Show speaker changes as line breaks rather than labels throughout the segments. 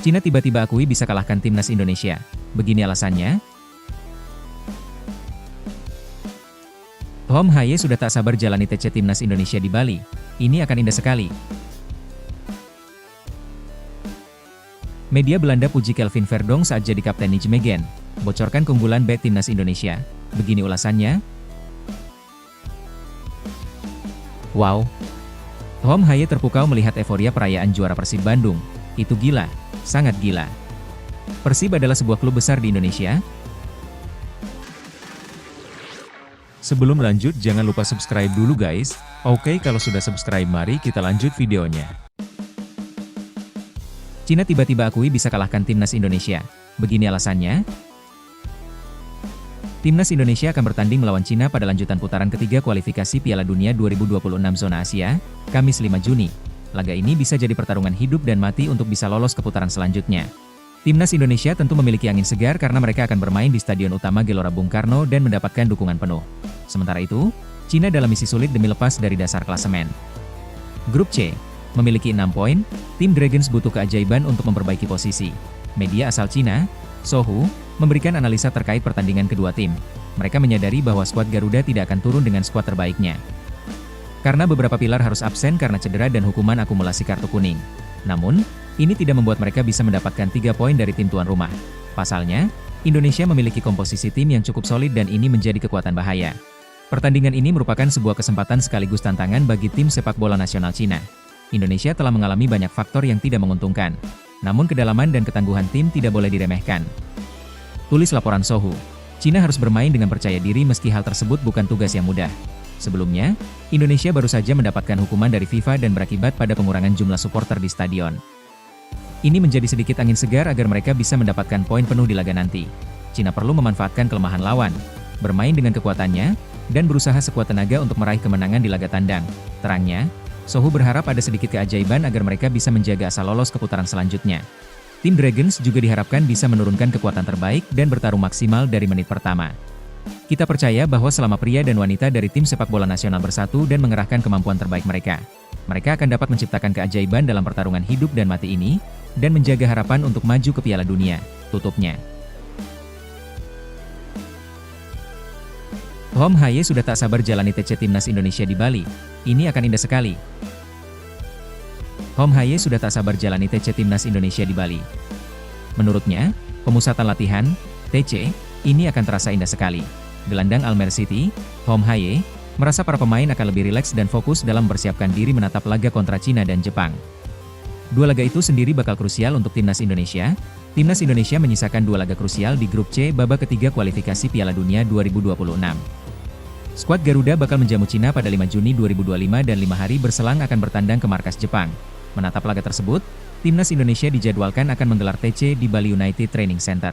Cina tiba-tiba akui bisa kalahkan timnas Indonesia. Begini alasannya. Tom Haye sudah tak sabar jalani TC timnas Indonesia di Bali. Ini akan indah sekali. Media Belanda puji Kelvin Verdonk saat jadi kapten Nijmegen, bocorkan keunggulan bek timnas Indonesia. Begini ulasannya. Wow. Tom Haye terpukau melihat euforia perayaan juara Persib Bandung. Itu gila, sangat gila. Persib adalah sebuah klub besar di Indonesia. Sebelum lanjut jangan lupa subscribe dulu guys. Oke, kalau sudah subscribe mari kita lanjut videonya. Cina tiba-tiba akui bisa kalahkan timnas Indonesia. Begini alasannya. Timnas Indonesia akan bertanding melawan Cina pada lanjutan putaran ketiga kualifikasi Piala Dunia 2026 zona Asia, Kamis 5 Juni. Laga ini bisa jadi pertarungan hidup dan mati untuk bisa lolos ke putaran selanjutnya. Timnas Indonesia tentu memiliki angin segar karena mereka akan bermain di Stadion Utama Gelora Bung Karno dan mendapatkan dukungan penuh. Sementara itu, Cina dalam misi sulit demi lepas dari dasar klasemen. Grup C memiliki 6 poin, tim Dragons butuh keajaiban untuk memperbaiki posisi. Media asal Cina, Sohu, memberikan analisa terkait pertandingan kedua tim. Mereka menyadari bahwa skuad Garuda tidak akan turun dengan skuad terbaiknya. Karena beberapa pilar harus absen karena cedera dan hukuman akumulasi kartu kuning. Namun, ini tidak membuat mereka bisa mendapatkan 3 poin dari tim tuan rumah. Pasalnya, Indonesia memiliki komposisi tim yang cukup solid dan ini menjadi kekuatan bahaya. Pertandingan ini merupakan sebuah kesempatan sekaligus tantangan bagi tim sepak bola nasional Cina. Indonesia telah mengalami banyak faktor yang tidak menguntungkan. Namun kedalaman dan ketangguhan tim tidak boleh diremehkan. Tulis laporan Sohu. Cina harus bermain dengan percaya diri meski hal tersebut bukan tugas yang mudah. Sebelumnya, Indonesia baru saja mendapatkan hukuman dari FIFA dan berakibat pada pengurangan jumlah supporter di stadion. Ini menjadi sedikit angin segar agar mereka bisa mendapatkan poin penuh di laga nanti. Cina perlu memanfaatkan kelemahan lawan, bermain dengan kekuatannya, dan berusaha sekuat tenaga untuk meraih kemenangan di laga tandang. Terangnya, Sohu berharap ada sedikit keajaiban agar mereka bisa menjaga asa lolos ke putaran selanjutnya. Tim Dragons juga diharapkan bisa menurunkan kekuatan terbaik dan bertarung maksimal dari menit pertama. Kita percaya bahwa selama pria dan wanita dari tim sepak bola nasional bersatu dan mengerahkan kemampuan terbaik mereka, mereka akan dapat menciptakan keajaiban dalam pertarungan hidup dan mati ini, dan menjaga harapan untuk maju ke Piala Dunia, tutupnya. Tom Haye sudah tak sabar jalani TC timnas Indonesia di Bali. Ini akan indah sekali. Tom Haye sudah tak sabar jalani TC timnas Indonesia di Bali. Menurutnya, pemusatan latihan, TC, ini akan terasa indah sekali. Gelandang Almer City, Tom Haye, merasa para pemain akan lebih rileks dan fokus dalam mempersiapkan diri menatap laga kontra Cina dan Jepang. Dua laga itu sendiri bakal krusial untuk timnas Indonesia. Timnas Indonesia menyisakan 2 laga krusial di grup C babak ketiga kualifikasi Piala Dunia 2026. Skuad Garuda bakal menjamu Cina pada 5 Juni 2025 dan 5 hari berselang akan bertandang ke markas Jepang. Menatap laga tersebut, timnas Indonesia dijadwalkan akan menggelar TC di Bali United Training Center.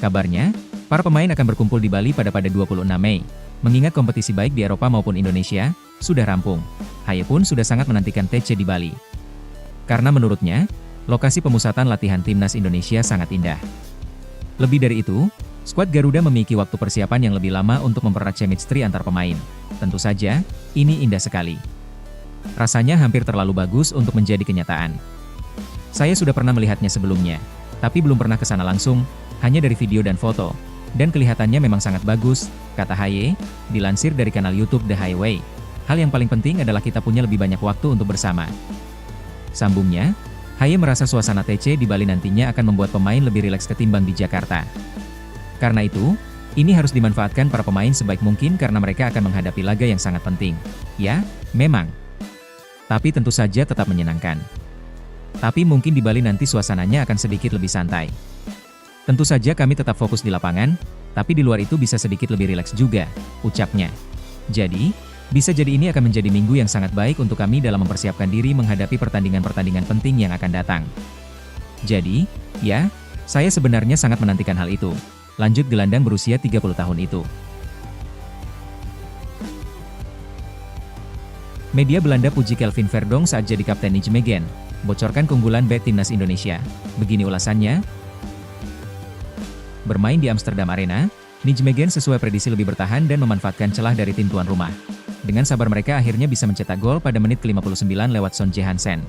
Kabarnya, para pemain akan berkumpul di Bali pada 26 Mei. Mengingat kompetisi baik di Eropa maupun Indonesia, sudah rampung. Haye pun sudah sangat menantikan TC di Bali. Karena menurutnya, lokasi pemusatan latihan timnas Indonesia sangat indah. Lebih dari itu, skuad Garuda memiliki waktu persiapan yang lebih lama untuk mempererat chemistry antar pemain. Tentu saja, ini indah sekali. Rasanya hampir terlalu bagus untuk menjadi kenyataan. Saya sudah pernah melihatnya sebelumnya, tapi belum pernah ke sana langsung, hanya dari video dan foto. Dan kelihatannya memang sangat bagus, kata Haye, dilansir dari kanal YouTube The Highway. Hal yang paling penting adalah kita punya lebih banyak waktu untuk bersama. Sambungnya, Haye merasa suasana TC di Bali nantinya akan membuat pemain lebih rileks ketimbang di Jakarta. Karena itu, ini harus dimanfaatkan para pemain sebaik mungkin karena mereka akan menghadapi laga yang sangat penting. Ya, memang. Tapi tentu saja tetap menyenangkan. Tapi mungkin di Bali nanti suasananya akan sedikit lebih santai. Tentu saja kami tetap fokus di lapangan, tapi di luar itu bisa sedikit lebih rileks juga, ucapnya. Jadi, bisa jadi ini akan menjadi minggu yang sangat baik untuk kami dalam mempersiapkan diri menghadapi pertandingan-pertandingan penting yang akan datang. Jadi, ya, saya sebenarnya sangat menantikan hal itu. Lanjut gelandang berusia 30 tahun itu. Media Belanda puji Kelvin Verdonk saat jadi kapten Nijmegen, bocorkan keunggulan bek timnas Indonesia. Begini ulasannya. Bermain di Amsterdam Arena, Nijmegen sesuai prediksi lebih bertahan dan memanfaatkan celah dari tim tuan rumah. Dengan sabar mereka akhirnya bisa mencetak gol pada menit ke-59 lewat Son Jae Hansen.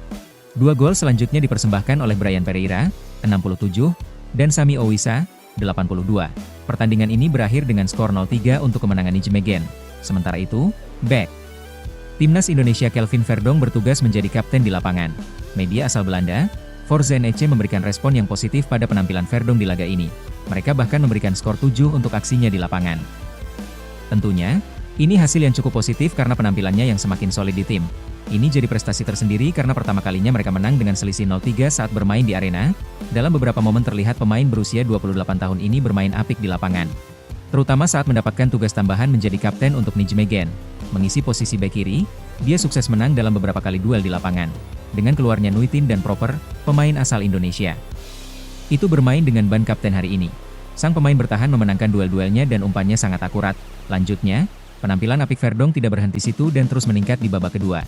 Dua gol selanjutnya dipersembahkan oleh Brian Pereira, 67, dan Sami Owisa, 82. Pertandingan ini berakhir dengan skor 0-3 untuk kemenangan Nijmegen. Sementara itu, bek Timnas Indonesia Kelvin Verdonk bertugas menjadi kapten di lapangan. Media asal Belanda, Forza.NET memberikan respon yang positif pada penampilan Verdonk di laga ini. Mereka bahkan memberikan skor 7 untuk aksinya di lapangan. Tentunya, ini hasil yang cukup positif karena penampilannya yang semakin solid di tim. Ini jadi prestasi tersendiri karena pertama kalinya mereka menang dengan selisih 0-3 saat bermain di arena. Dalam beberapa momen terlihat pemain berusia 28 tahun ini bermain apik di lapangan. Terutama saat mendapatkan tugas tambahan menjadi kapten untuk Nijmegen. Mengisi posisi bek kiri, dia sukses menang dalam beberapa kali duel di lapangan. Dengan keluarnya Nuitin dan Proper, pemain asal Indonesia itu bermain dengan ban kapten hari ini. Sang pemain bertahan memenangkan duel-duelnya dan umpannya sangat akurat. Lanjutnya, penampilan apik Verdonk tidak berhenti situ dan terus meningkat di babak kedua.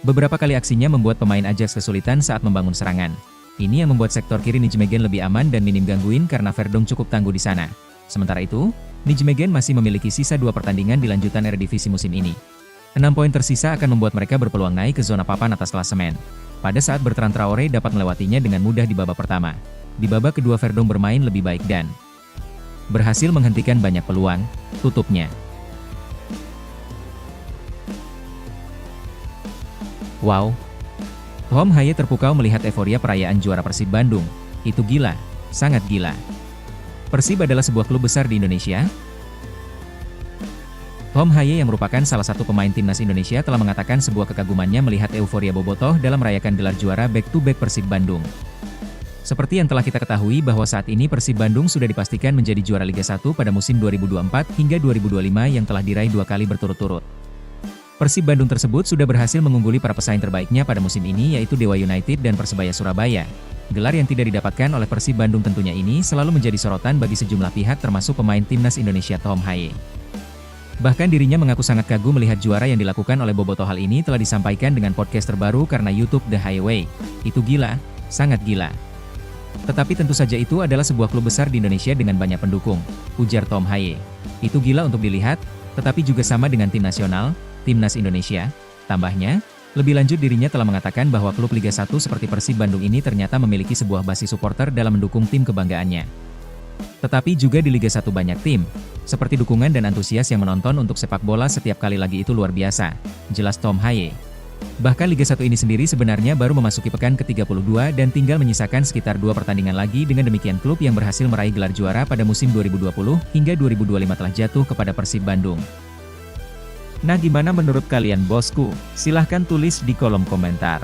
Beberapa kali aksinya membuat pemain Ajax kesulitan saat membangun serangan. Ini yang membuat sektor kiri Nijmegen lebih aman dan minim gangguin karena Verdonk cukup tangguh di sana. Sementara itu, Nijmegen masih memiliki sisa 2 pertandingan di lanjutan Eredivisie musim ini. 6 poin tersisa akan membuat mereka berpeluang naik ke zona papan atas klasemen. Pada saat Bertrand Traore dapat melewatinya dengan mudah di babak pertama. Di babak kedua Verdonk bermain lebih baik dan berhasil menghentikan banyak peluang, tutupnya. Wow! Tom Haye terpukau melihat euforia perayaan juara Persib Bandung. Itu gila, sangat gila. Persib adalah sebuah klub besar di Indonesia. Tom Haye yang merupakan salah satu pemain timnas Indonesia telah mengatakan sebuah kekagumannya melihat euforia bobotoh dalam merayakan gelar juara back-to-back Persib Bandung. Seperti yang telah kita ketahui bahwa saat ini Persib Bandung sudah dipastikan menjadi juara Liga 1 pada musim 2024 hingga 2025 yang telah diraih 2 kali berturut-turut. Persib Bandung tersebut sudah berhasil mengungguli para pesaing terbaiknya pada musim ini yaitu Dewa United dan Persebaya Surabaya. Gelar yang tidak didapatkan oleh Persib Bandung tentunya ini selalu menjadi sorotan bagi sejumlah pihak termasuk pemain timnas Indonesia Tom Haye. Bahkan dirinya mengaku sangat kagum melihat juara yang dilakukan oleh bobotoh. Hal ini telah disampaikan dengan podcast terbaru karena YouTube The Highway. Itu gila, sangat gila. Tetapi tentu saja itu adalah sebuah klub besar di Indonesia dengan banyak pendukung, ujar Tom Haye. Itu gila untuk dilihat, tetapi juga sama dengan tim nasional, Timnas Indonesia. Tambahnya, lebih lanjut dirinya telah mengatakan bahwa klub Liga 1 seperti Persib Bandung ini ternyata memiliki sebuah basis supporter dalam mendukung tim kebanggaannya. Tetapi juga di Liga 1 banyak tim, seperti dukungan dan antusias yang menonton untuk sepak bola setiap kali lagi itu luar biasa, jelas Tom Haye. Bahkan Liga 1 ini sendiri sebenarnya baru memasuki pekan ke-32 dan tinggal menyisakan sekitar 2 pertandingan lagi. Dengan demikian klub yang berhasil meraih gelar juara pada musim 2020 hingga 2025 telah jatuh kepada Persib Bandung. Nah, gimana menurut kalian bosku? Silahkan tulis di kolom komentar.